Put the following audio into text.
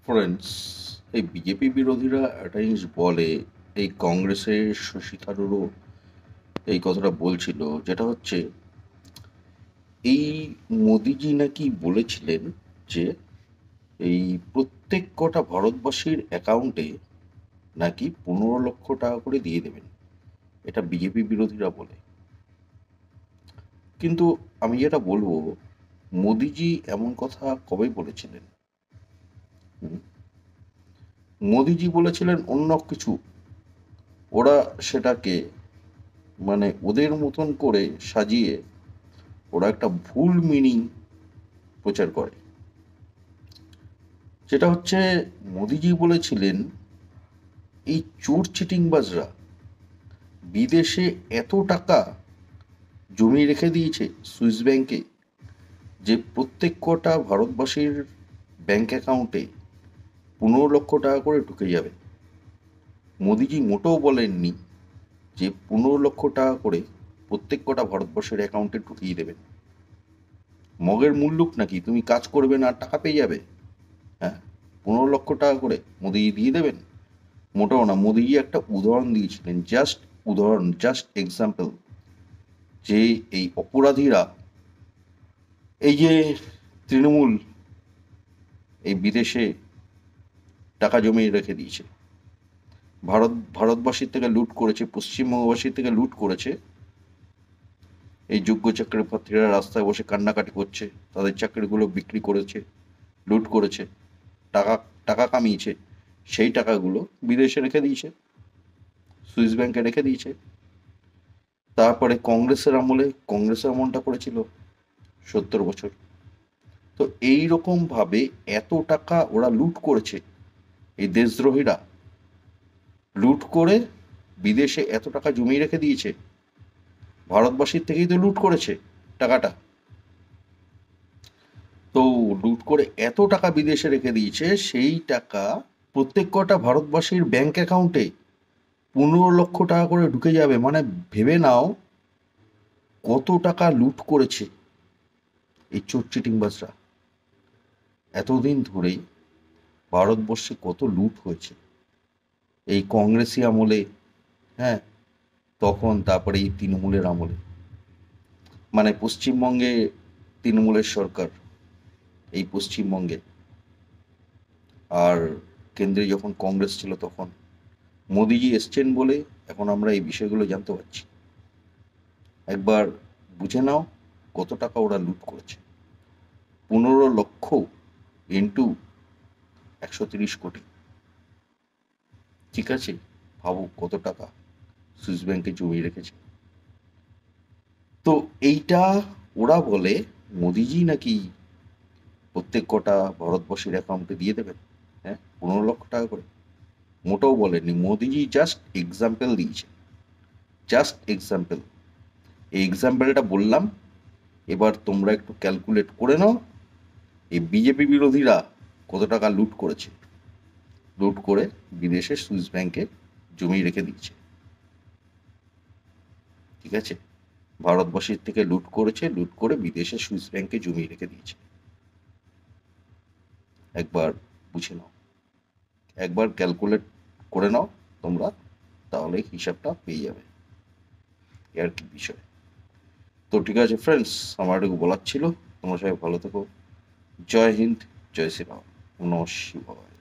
Friends, এই BJP বিরোধীরা একটা জিনিস বলে, এই কংগ্রেসের শশী থারুরও এই কথাটা বলছিল, যেটা হচ্ছে এই মোদিজি নাকি বলেছিলেন যে এই প্রত্যেক কটা ভারতবাসীর অ্যাকাউন্টে নাকি 15 লক্ষ টাকা করে দিয়ে দেবেন। এটা বিজেপি বিরোধীরা বলে। কিন্তু আমি যেটা বলবো, মোদিজি এমন কথা কবে বলেছিলেন? হুম? মোদিজি বলেছিলেন অন্য কিছু। ওরা সেটাকে মানে ওদের মতন করে সাজিয়ে ওরা একটা ভুল মিনিং প্রচার করে। যেটা হচ্ছে, মোদিজি বলেছিলেন এই চোর চিটিংবাজরা বিদেশে এত টাকা জমিয়ে রেখে দিয়েছে সুইস ব্যাংকে, যে প্রত্যেক কটা ভারতবাসীর ব্যাংক অ্যাকাউন্টে 15 লক্ষ টাকা করে ঢুকে যাবে। মোদিজি মোটেও বলেননি যে 15 লক্ষ টাকা করে প্রত্যেক কটা ভারতবর্ষের অ্যাকাউন্টে ঢুকিয়ে দেবেন। মগের মুল্লুক নাকি তুমি কাজ করবে না আর টাকা পেয়ে যাবে? হ্যাঁ, 15 লক্ষ টাকা করে মোদিজি দিয়ে দেবেন? মোটেও না। মোদিজি একটা উদাহরণ দিয়েছিলেন, জাস্ট উদাহরণ, জাস্ট এক্সাম্পল, যে এই অপরাধীরা, এই যে তৃণমূল এই বিদেশে টাকা জমিয়ে রেখে দিয়েছে, ভারতবাসীর থেকে লুট করেছে, পশ্চিমবঙ্গবাসীর থেকে লুট করেছে। এই যোগ্য চাকরির প্রার্থীরা রাস্তায় বসে কান্নাকাটি করছে, তাদের চাকরিগুলো বিক্রি করেছে, লুট করেছে, টাকা টাকা কামিয়েছে। সেই টাকাগুলো বিদেশে রেখে দিয়েছে, সুইস ব্যাংকে রেখে দিয়েছে। তারপরে কংগ্রেস এমনটা করেছিল 70 বছর। তো এই রকম ভাবে এত টাকা ওরা লুট করেছে, এই দেশদ্রোহীরা লুট করে বিদেশে এত টাকা জমিয়ে রেখে দিয়েছে। ভারতবাসীর থেকেই তো লুট করেছে টাকাটা। তো লুট করে এত টাকা বিদেশে রেখে দিয়েছে, সেই টাকা প্রত্যেক কটা ভারতবাসীর ব্যাংক অ্যাকাউন্টে 15 লক্ষ টাকা করে ঢুকে যাবে। মানে ভেবে নাও কত টাকা লুট করেছে এই চোর চিটিংবাজরা। এতদিন ধরেই ভারতবর্ষে কত লুট হয়েছে এই কংগ্রেসি আমলে, হ্যাঁ, তখন তারপরে এই তৃণমূলের আমলে, মানে পশ্চিমবঙ্গে তৃণমূলের সরকার, এই পশ্চিমবঙ্গে, আর কেন্দ্রে যখন কংগ্রেস ছিল তখন মোদিজি এসছেন বলে এখন আমরা এই বিষয়গুলো জানতে পারছি। একবার বুঝে নাও কত টাকা ওরা লুট করেছে। 15 লক্ষ ইন্টু 130 কোটি। ঠিক আছে, ভাবো কত টাকা সুইস ব্যাংকে জমিয়ে রেখেছে। তো এইটা ওরা বলে মোদিজি নাকি প্রত্যেক কটা ভারতবর্ষের অ্যাকাউন্টে দিয়ে দেবেন, হ্যাঁ, 15 লক্ষ টাকা করে। মোটেও বলেনি। মোদিজি জাস্ট এক্সাম্পল দিয়েছে, জাস্ট এক্সাম্পল। এই এক্সাম্পলটা বললাম, এবার তোমরা একটু ক্যালকুলেট করে নাও এই বিজেপি বিরোধীরা কত টাকা লুট করেছে, লুট করে বিদেশে সুইস ব্যাংকে জমিয়ে রেখে দিয়েছে। ঠিক আছে, ভারতবর্ষের থেকে লুট করেছে, লুট করে বিদেশে সুইস ব্যাংকে জমিয়ে রেখে দিয়েছে। একবার বুঝে নাও, একবার ক্যালকুলেট করে নাও তোমরা, তাহলে হিসাবটা পেয়ে যাবে। এ আর কি বিষয়। তো ঠিক আছে ফ্রেন্ডস, আমার এটুকু বলার ছিল। তোমরা সবাই ভালো থেকো। জয় হিন্দ, জয় শ্রীরাম, নমঃ শিবায়।